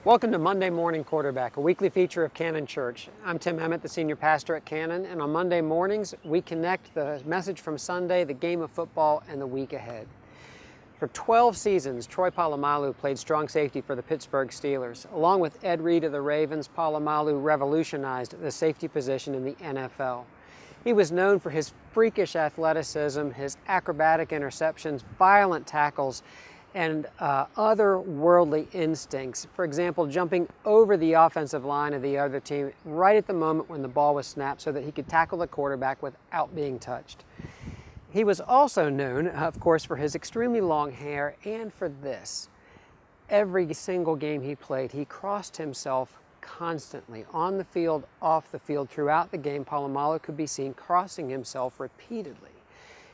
Welcome to Monday Morning Quarterback, a weekly feature of Cannon Church. I'm Tim Emmett, the senior pastor at Cannon, and on Monday mornings we connect the message from Sunday, the game of football, and the week ahead. For 12 seasons, Troy Polamalu played strong safety for the Pittsburgh Steelers. Along with Ed Reed of the Ravens, Polamalu revolutionized the safety position in the NFL. He was known for his freakish athleticism, his acrobatic interceptions, violent tackles, and otherworldly instincts. For example, jumping over the offensive line of the other team right at the moment when the ball was snapped so that he could tackle the quarterback without being touched. He was also known, of course, for his extremely long hair and for this. Every single game he played, he crossed himself constantly, on the field, off the field. Throughout the game, Polamalu could be seen crossing himself repeatedly.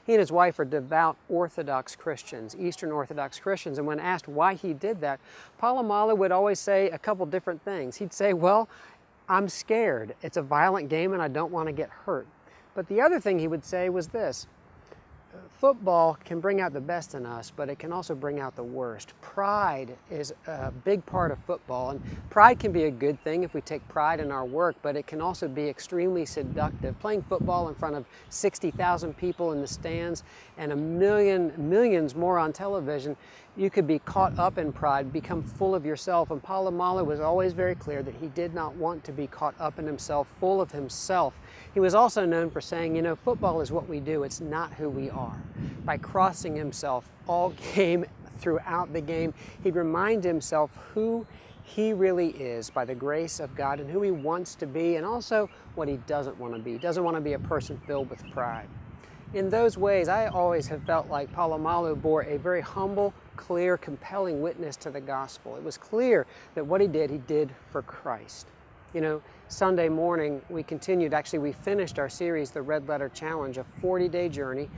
He and his wife are devout Orthodox Christians, Eastern Orthodox Christians, and when asked why he did that, Polamalu would always say a couple different things. He'd say, well, I'm scared. It's a violent game and I don't want to get hurt. But the other thing he would say was this: football can bring out the best in us, but it can also bring out the worst. Pride is a big part of football, and pride can be a good thing if we take pride in our work, but it can also be extremely seductive. Playing football in front of 60,000 people in the stands and millions more on television, you could be caught up in pride, become full of yourself. And Polamalu was always very clear that he did not want to be caught up in himself, full of himself. He was also known for saying, you know, football is what we do, it's not who we are. By crossing himself all game, throughout the game, he'd remind himself who he really is by the grace of God and who he wants to be, and also what he doesn't want to be. He doesn't want to be a person filled with pride. In those ways, I always have felt like Polamalu bore a very humble, clear, compelling witness to the gospel. It was clear that what he did for Christ. You know, Sunday morning we finished our series, The Red Letter Challenge, a 40-day journey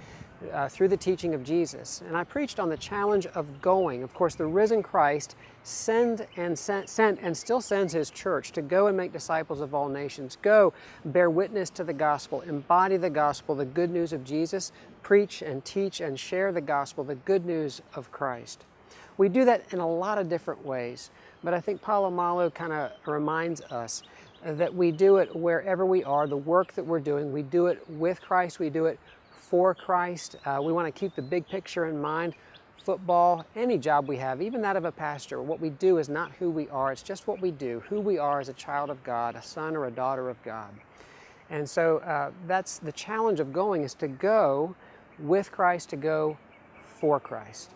through the teaching of Jesus. And I preached on the challenge of going. Of course, the risen Christ sent and still sends his church to go and make disciples of all nations. Go, bear witness to the gospel, embody the gospel, the good news of Jesus, preach and teach and share the gospel, the good news of Christ. We do that in a lot of different ways, but I think Polamalu kind of reminds us that we do it wherever we are. The work that we're doing, we do it with Christ, we do it for Christ. We want to keep the big picture in mind. Football, any job we have, even that of a pastor, what we do is not who we are, it's just what we do, who we are as a child of God, a son or a daughter of God. And so that's the challenge of going, is to go with Christ, to go for Christ.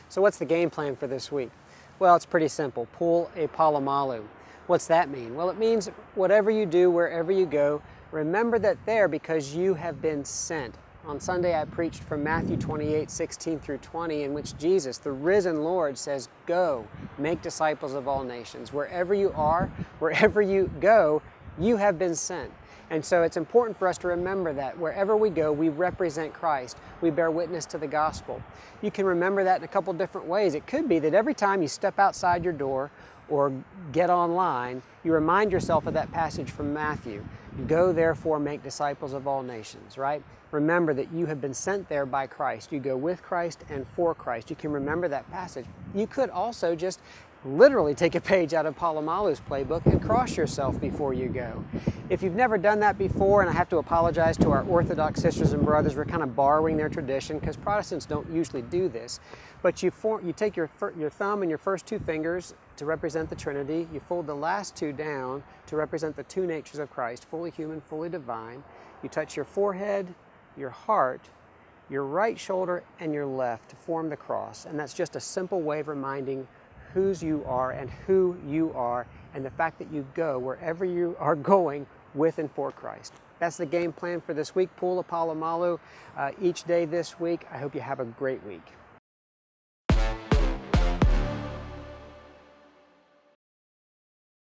So what's the game plan for this week? Well, it's pretty simple. Pull a Polamalu. What's that mean? Well, it means whatever you do, wherever you go, remember that there because you have been sent. On Sunday I preached from Matthew 28:16 through 20, in which Jesus, the risen Lord, says, go, make disciples of all nations. Wherever you are, wherever you go, you have been sent. And so it's important for us to remember that wherever we go, we represent Christ. We bear witness to the gospel. You can remember that in a couple different ways. It could be that every time you step outside your door or get online, you remind yourself of that passage from Matthew. Go therefore make disciples of all nations, right? Remember that you have been sent there by Christ. You go with Christ and for Christ. You can remember that passage. You could also just literally take a page out of Polamalu's playbook and cross yourself before you go. If you've never done that before, and I have to apologize to our Orthodox sisters and brothers, we're kind of borrowing their tradition because Protestants don't usually do this, but you take your thumb and your first two fingers to represent the Trinity, you fold the last two down to represent the two natures of Christ, fully human, fully divine. You touch your forehead, your heart, your right shoulder, and your left to form the cross, and that's just a simple way of reminding whose you are and who you are, and the fact that you go wherever you are going with and for Christ. That's the game plan for this week. Pull a Polamalu each day this week. I hope you have a great week.